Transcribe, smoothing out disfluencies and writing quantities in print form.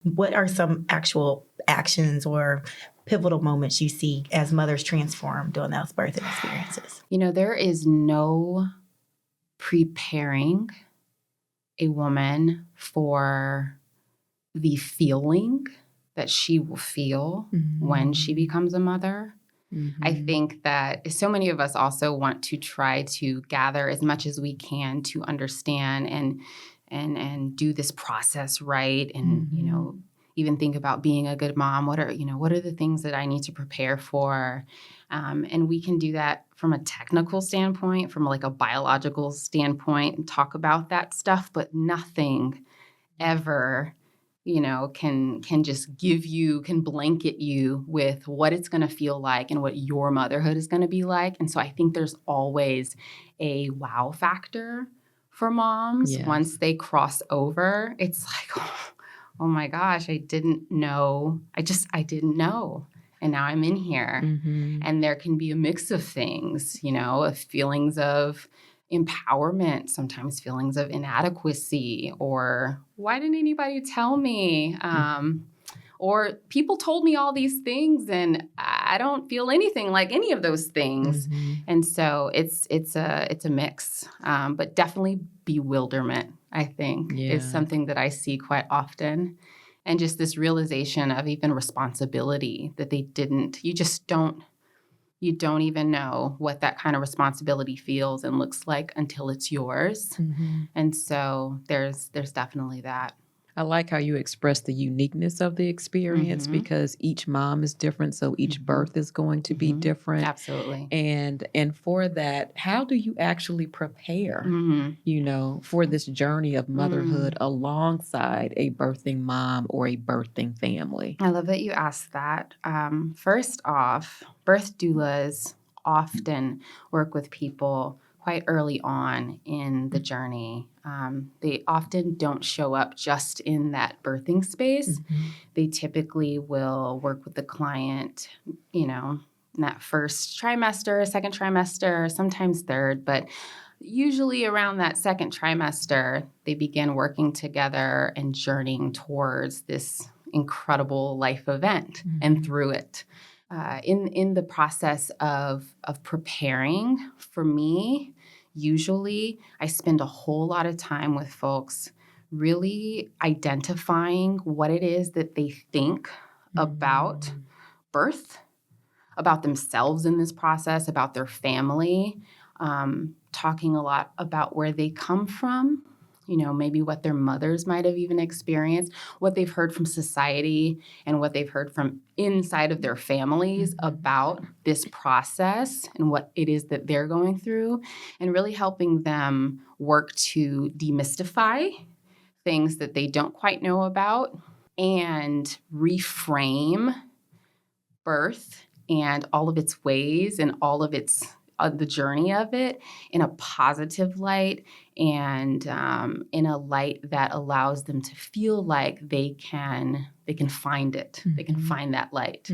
What are some actual actions or pivotal moments you see as mothers transform during those birthing experiences? There is no preparing a woman for the feeling that she will feel when she becomes a mother. I think that so many of us also want to try to gather as much as we can to understand and do this process right. And, even think about being a good mom. What are the things that I need to prepare for? And we can do that from a technical standpoint, from like a biological standpoint, and talk about that stuff, but nothing ever can just can blanket you with what it's going to feel like and what your motherhood is going to be like. And so I think there's always a wow factor for moms. Yes. Once they cross over. It's like, oh my gosh, I didn't know. I didn't know. And now I'm in here. And there can be a mix of things, of feelings of empowerment, sometimes feelings of inadequacy, or why didn't anybody tell me? Or people told me all these things and I don't feel anything like any of those things. And so it's a mix, but definitely bewilderment, I think, is something that I see quite often. And just this realization of even responsibility that you don't even know what that kind of responsibility feels and looks like until it's yours. And so there's definitely that. I like how you express the uniqueness of the experience because each mom is different. So each birth is going to be different. Absolutely. And for that, how do you actually prepare, for this journey of motherhood alongside a birthing mom or a birthing family? I love that you asked that. First off, birth doulas often work with people quite early on in the journey. They often don't show up just in that birthing space. They typically will work with the client, in that first trimester, second trimester, sometimes third, but usually around that second trimester, they begin working together and journeying towards this incredible life event and through it. In the process of preparing, for me, usually I spend a whole lot of time with folks really identifying what it is that they think about birth, about themselves in this process, about their family, talking a lot about where they come from, maybe what their mothers might have even experienced, what they've heard from society, and what they've heard from inside of their families about this process and what it is that they're going through, and really helping them work to demystify things that they don't quite know about and reframe birth and all of its ways and all of its the journey of it in a positive light and in a light that allows them to feel like they can find it. They can find that light.